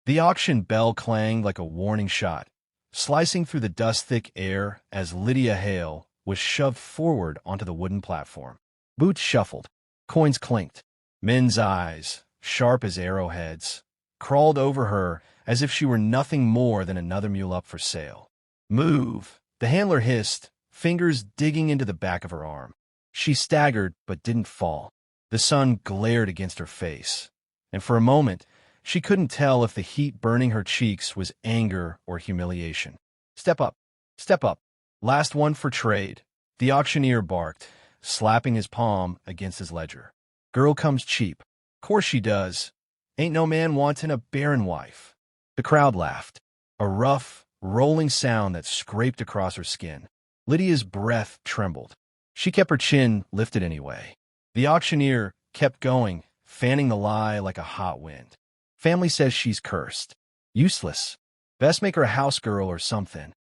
The auction bell clanged like a warning shot, slicing through the dust-thick air as Lydia Hale was shoved forward onto the wooden platform. Boots shuffled, coins clinked. Men's eyes, sharp as arrowheads, crawled over her as if she were nothing more than another mule up for sale. "Move!" the handler hissed, fingers digging into the back of her arm. She staggered but didn't fall. The sun glared against her face, and for a moment she couldn't tell if the heat burning her cheeks was anger or humiliation. "Step up! Step up! Last one for trade," the auctioneer barked, slapping his palm against his ledger. "Girl comes cheap. Course she does. Ain't no man wantin' a barren wife." The crowd laughed, a rough, rolling sound that scraped across her skin. Lydia's breath trembled. She kept her chin lifted anyway. The auctioneer kept going, fanning the lie like a hot wind. "Family says she's cursed. Useless. Best make her a house girl or something.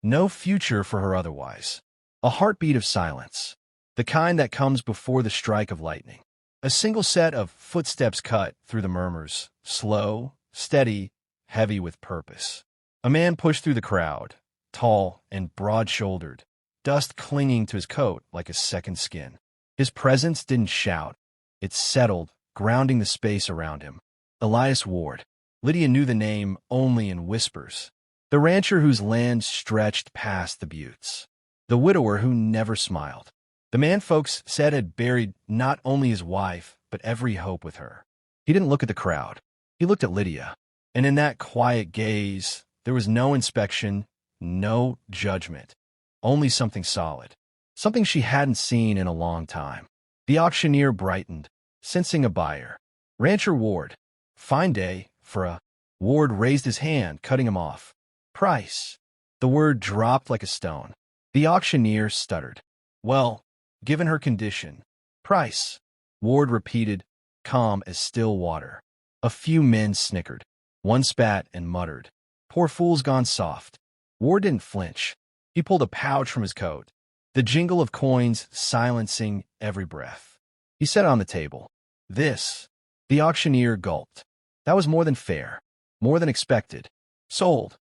No future for her otherwise." A heartbeat of silence, the kind that comes before the strike of lightning. A single set of footsteps cut through the murmurs, slow, steady, heavy with purpose. A man pushed through the crowd, tall and broad-shouldered, dust clinging to his coat like a second skin. His presence didn't shout. It settled, grounding the space around him. Elias Ward. Lydia knew the name only in whispers. The rancher whose land stretched past the buttes. The widower who never smiled. The man folks said had buried not only his wife, but every hope with her. He didn't look at the crowd. He looked at Lydia. And in that quiet gaze, there was no inspection, no judgment. Only something solid. Something she hadn't seen in a long time. The auctioneer brightened, sensing a buyer. "Rancher Ward. Fine day for a—" Ward raised his hand, cutting him off. "Price." The word dropped like a stone. The auctioneer stuttered. "Well, given her condition." "Price," Ward repeated, calm as still water. A few men snickered. One spat and muttered, "Poor fool's gone soft." Ward didn't flinch. He pulled a pouch from his coat, the jingle of coins silencing every breath. He set it on the table. "This." The auctioneer gulped. "That was more than fair. More than expected. Sold,"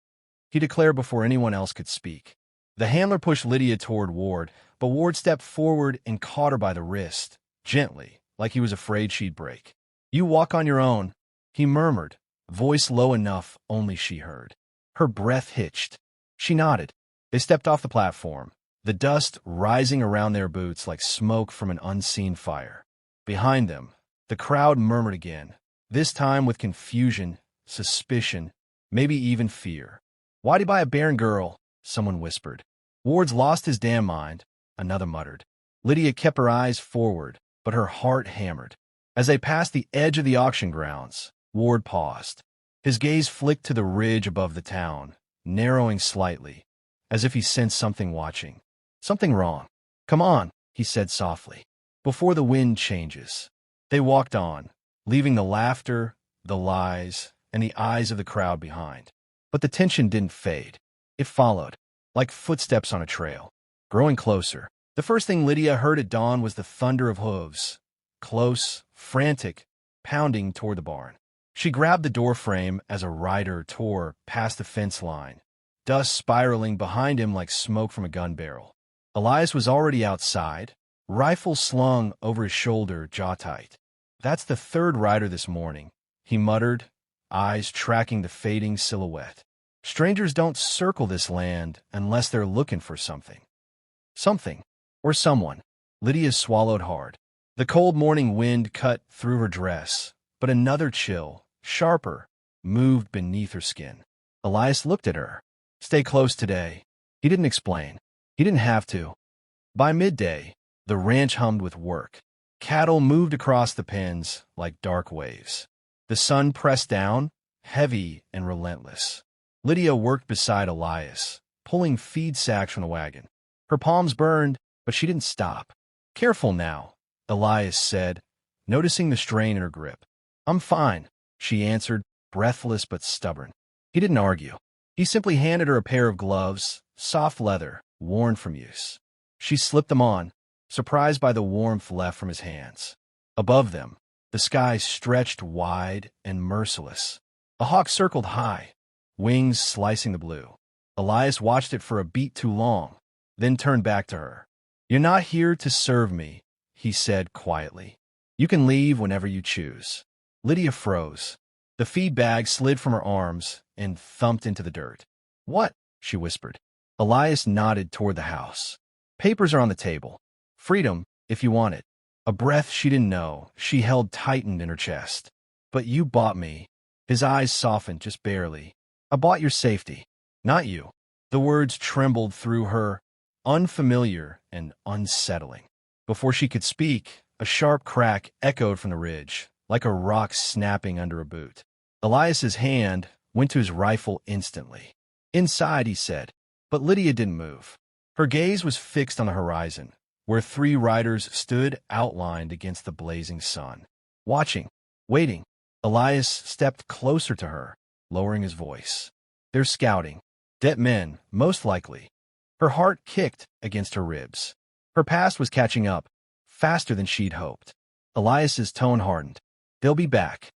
he declared before anyone else could speak. The handler pushed Lydia toward Ward, but Ward stepped forward and caught her by the wrist, gently, like he was afraid she'd break. "You walk on your own," he murmured, voice low enough only she heard. Her breath hitched. She nodded. They stepped off the platform, the dust rising around their boots like smoke from an unseen fire. Behind them, the crowd murmured again, this time with confusion, suspicion, maybe even fear. "Why'd he buy a barren girl?" someone whispered. "Ward's lost his damn mind," another muttered. Lydia kept her eyes forward, but her heart hammered. As they passed the edge of the auction grounds, Ward paused. His gaze flicked to the ridge above the town, narrowing slightly, as if he sensed something watching. "Something wrong. Come on," he said softly, "before the wind changes." They walked on, leaving the laughter, the lies, and the eyes of the crowd behind. But the tension didn't fade. It followed, like footsteps on a trail, growing closer. The first thing Lydia heard at dawn was the thunder of hooves, close, frantic, pounding toward the barn. She grabbed the doorframe as a rider tore past the fence line, dust spiraling behind him like smoke from a gun barrel. Elias was already outside, rifle slung over his shoulder, jaw tight. "That's the third rider this morning," he muttered, eyes tracking the fading silhouette. "Strangers don't circle this land unless they're looking for something." Something. Or someone. Lydia swallowed hard. The cold morning wind cut through her dress, but another chill, sharper, moved beneath her skin. Elias looked at her. "Stay close today." He didn't explain. He didn't have to. By midday, the ranch hummed with work. Cattle moved across the pens like dark waves. The sun pressed down, heavy and relentless. Lydia worked beside Elias, pulling feed sacks from the wagon. Her palms burned, but she didn't stop. "Careful now," Elias said, noticing the strain in her grip. "I'm fine," she answered, breathless but stubborn. He didn't argue. He simply handed her a pair of gloves, soft leather, worn from use. She slipped them on, surprised by the warmth left from his hands. Above them, the sky stretched wide and merciless, A hawk circled high, wings slicing the blue. Elias watched it for a beat too long, then turned back to her. "You're not here to serve me," he said quietly. "You can leave whenever you choose." Lydia froze. The feed bag slid from her arms and thumped into the dirt. "What?" she whispered. Elias nodded toward the house. "Papers are on the table. Freedom, if you want it." A breath she didn't know she held tightened in her chest. "But you bought me." His eyes softened just barely. "I bought your safety, not you." The words trembled through her, unfamiliar and unsettling. Before she could speak, a sharp crack echoed from the ridge, like a rock snapping under a boot. Elias's hand went to his rifle instantly. "Inside," he said, but Lydia didn't move. Her gaze was fixed on the horizon, where 3 riders stood outlined against the blazing sun. Watching, waiting. Elias stepped closer to her, lowering his voice. "They're scouting. Dead men, most likely." Her heart kicked against her ribs. Her past was catching up, faster than she'd hoped. Elias's tone hardened. "They'll be back."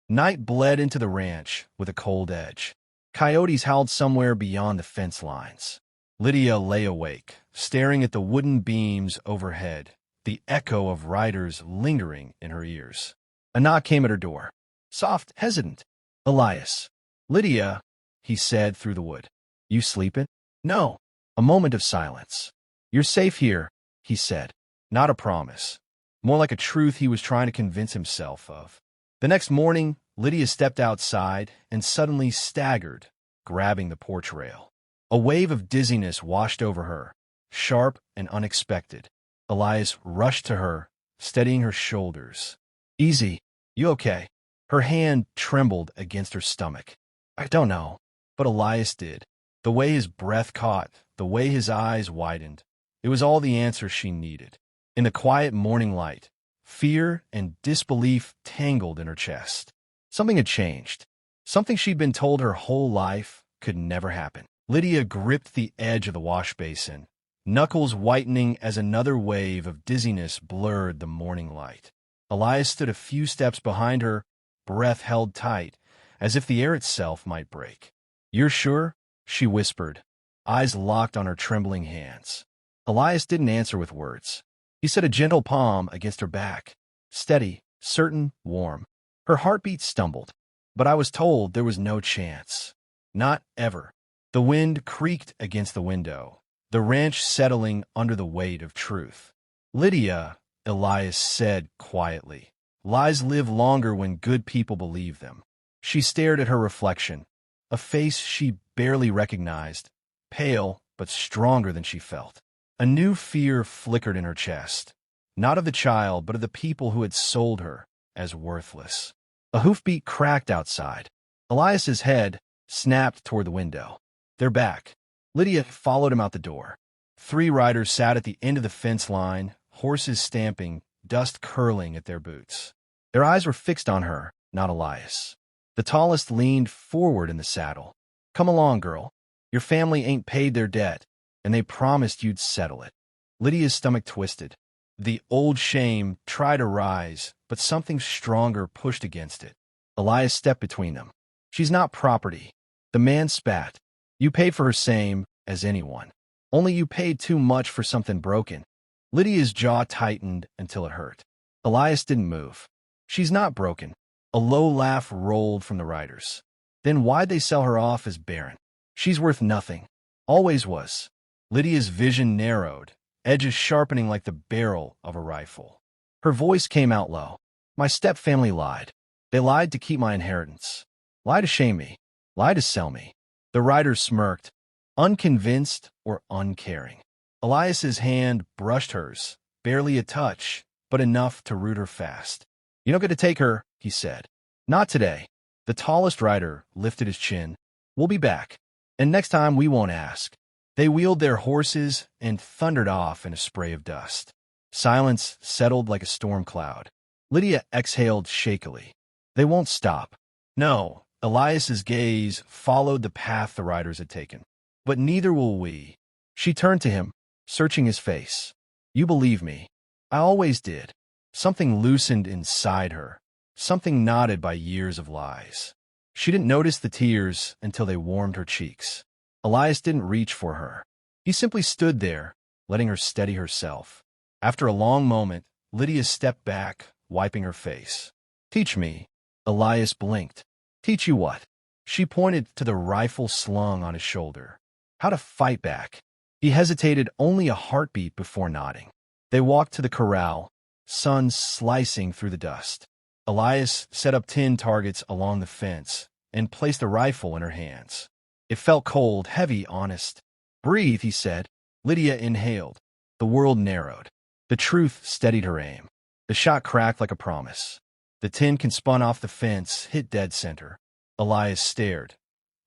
Night bled into the ranch with a cold edge. Coyotes howled somewhere beyond the fence lines. Lydia lay awake, staring at the wooden beams overhead, the echo of riders lingering in her ears. A knock came at her door. Soft, hesitant. "Elias." "Lydia," he said through the wood. "You sleeping?" "No." A moment of silence. "You're safe here," he said. Not a promise. More like a truth he was trying to convince himself of. The next morning, Lydia stepped outside and suddenly staggered, grabbing the porch rail. A wave of dizziness washed over her, sharp and unexpected. Elias rushed to her, steadying her shoulders. "Easy. You okay?" Her hand trembled against her stomach. "I don't know." But Elias did. The way his breath caught, the way his eyes widened. It was all the answer she needed. In the quiet morning light, fear and disbelief tangled in her chest. Something had changed. Something she'd been told her whole life could never happen. Lydia gripped the edge of the wash basin, knuckles whitening as another wave of dizziness blurred the morning light. Elias stood a few steps behind her, breath held tight, as if the air itself might break. "You're sure?" she whispered, eyes locked on her trembling hands. Elias didn't answer with words. He set a gentle palm against her back, steady, certain, warm. Her heartbeat stumbled, but I was told there was no chance. Not ever. The wind creaked against the window, the ranch settling under the weight of truth. "Lydia," Elias said quietly, "lies live longer when good people believe them." She stared at her reflection, a face she barely recognized, pale but stronger than she felt. A new fear flickered in her chest, not of the child, but of the people who had sold her as worthless. A hoofbeat cracked outside. Elias's head snapped toward the window. "They're back." Lydia followed him out the door. 3 riders sat at the end of the fence line, horses stamping, dust curling at their boots. Their eyes were fixed on her, not Elias. The tallest leaned forward in the saddle. "Come along, girl. Your family ain't paid their debt, and they promised you'd settle it." Lydia's stomach twisted. The old shame tried to rise, but something stronger pushed against it. Elias stepped between them. "She's not property." The man spat. "You paid for her same as anyone. Only you paid too much for something broken." Lydia's jaw tightened until it hurt. Elias didn't move. "She's not broken." A low laugh rolled from the riders. "Then why'd they sell her off as barren? She's worth nothing. Always was." Lydia's vision narrowed, edges sharpening like the barrel of a rifle. Her voice came out low. "My stepfamily lied. They lied to keep my inheritance. Lied to shame me. Lied to sell me." The riders smirked, unconvinced or uncaring. Elias's hand brushed hers, barely a touch, but enough to root her fast. "You don't get to take her," he said. "Not today." The tallest rider lifted his chin. "We'll be back. And next time we won't ask." They wheeled their horses and thundered off in a spray of dust. Silence settled like a storm cloud. Lydia exhaled shakily. "They won't stop." "No." Elias's gaze followed the path the riders had taken. "But neither will we." She turned to him, searching his face. "You believe me." "I always did." Something loosened inside her, something knotted by years of lies. She didn't notice the tears until they warmed her cheeks. Elias didn't reach for her. He simply stood there, letting her steady herself. After a long moment, Lydia stepped back, wiping her face. "Teach me." Elias blinked. "Teach you what?" She pointed to the rifle slung on his shoulder. "How to fight back." He hesitated only a heartbeat before nodding. They walked to the corral, sun slicing through the dust. Elias set up tin targets along the fence and placed a rifle in her hands. It felt cold, heavy, honest. "Breathe," he said. Lydia inhaled. The world narrowed. The truth steadied her aim. The shot cracked like a promise. The tin can spun off the fence, hit dead center. Elias stared,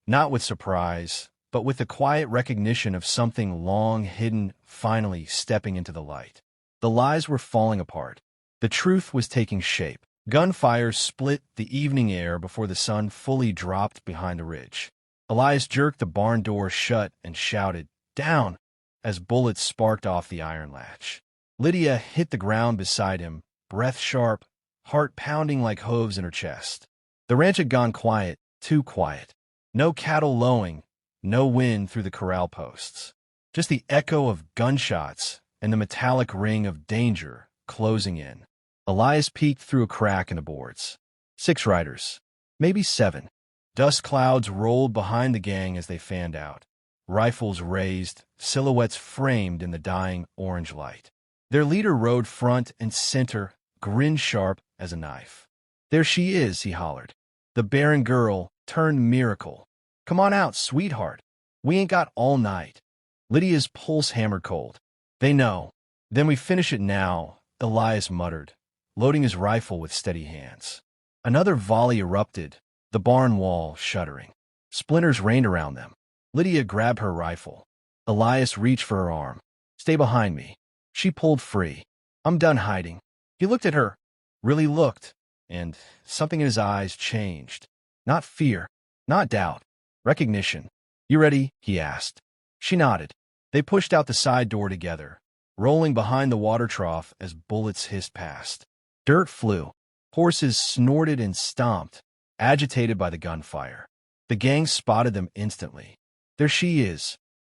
not with surprise, but with the quiet recognition of something long hidden finally stepping into the light. The lies were falling apart. The truth was taking shape. Gunfire split the evening air before the sun fully dropped behind the ridge. Elias jerked the barn door shut and shouted, "Down!" as bullets sparked off the iron latch. Lydia hit the ground beside him, breath sharp, heart pounding like hooves in her chest. The ranch had gone quiet, too quiet. No cattle lowing, no wind through the corral posts. Just the echo of gunshots and the metallic ring of danger closing in. Elias peeked through a crack in the boards. 6 riders, maybe 7. Dust clouds rolled behind the gang as they fanned out. Rifles raised, silhouettes framed in the dying orange light. Their leader rode front and center, grin sharp as a knife. "There she is," he hollered. "The barren girl turned miracle. Come on out, sweetheart. We ain't got all night." Lydia's pulse hammered cold. "They know. Then we finish it now," Elias muttered, loading his rifle with steady hands. Another volley erupted, the barn wall shuddering. Splinters rained around them. Lydia grabbed her rifle. Elias reached for her arm. "Stay behind me." She pulled free. "I'm done hiding." He looked at her, really looked, and something in his eyes changed. Not fear, not doubt, recognition. "You ready?" he asked. She nodded. They pushed out the side door together, rolling behind the water trough as bullets hissed past. Dirt flew. Horses snorted and stomped, agitated by the gunfire. The gang spotted them instantly. "There she is.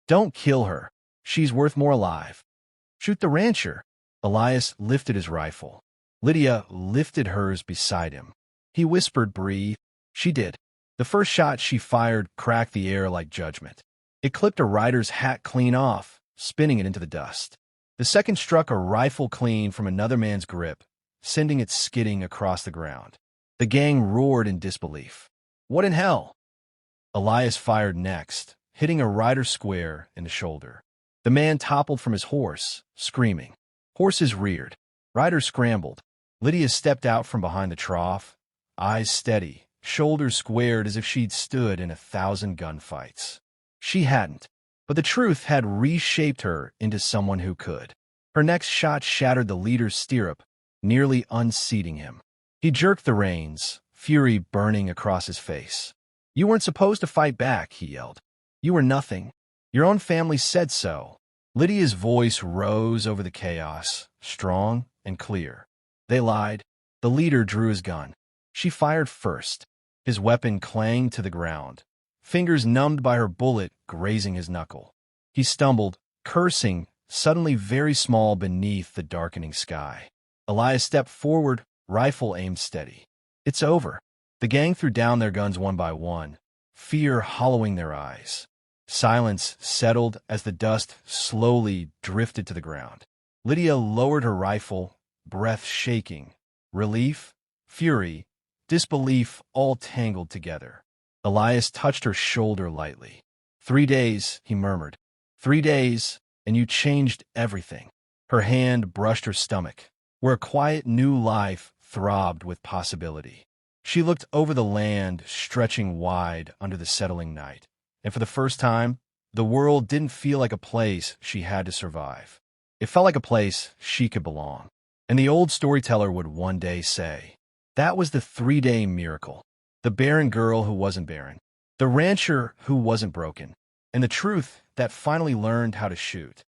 Don't kill her. She's worth more alive." "Shoot the rancher." Elias lifted his rifle. Lydia lifted hers beside him. He whispered, "Breathe." She did. The first shot she fired cracked the air like judgment. It clipped a rider's hat clean off, spinning it into the dust. The second struck a rifle clean from another man's grip, sending it skidding across the ground. The gang roared in disbelief. "What in hell?" Elias fired next, hitting a rider square in the shoulder. The man toppled from his horse, screaming. Horses reared. Riders scrambled. Lydia stepped out from behind the trough, eyes steady, shoulders squared as if she'd stood in 1,000 gunfights. She hadn't, but the truth had reshaped her into someone who could. Her next shot shattered the leader's stirrup, nearly unseating him. He jerked the reins, fury burning across his face. "You weren't supposed to fight back," he yelled. "You were nothing. Your own family said so." Lydia's voice rose over the chaos, strong and clear. "They lied." The leader drew his gun. She fired first. His weapon clanged to the ground, fingers numbed by her bullet grazing his knuckle. He stumbled, cursing, suddenly very small beneath the darkening sky. Elias stepped forward, rifle aimed steady. "It's over." The gang threw down their guns one by one, fear hollowing their eyes. Silence settled as the dust slowly drifted to the ground. Lydia lowered her rifle, breath shaking. Relief, fury, disbelief all tangled together. Elias touched her shoulder lightly. 3 days, he murmured. 3 days, and you changed everything. Her hand brushed her stomach, where a quiet new life throbbed with possibility. She looked over the land stretching wide under the settling night, and for the first time, the world didn't feel like a place she had to survive. It felt like a place she could belong. And the old storyteller would one day say, that was the 3-day miracle. The barren girl who wasn't barren. The rancher who wasn't broken. And the truth that finally learned how to shoot.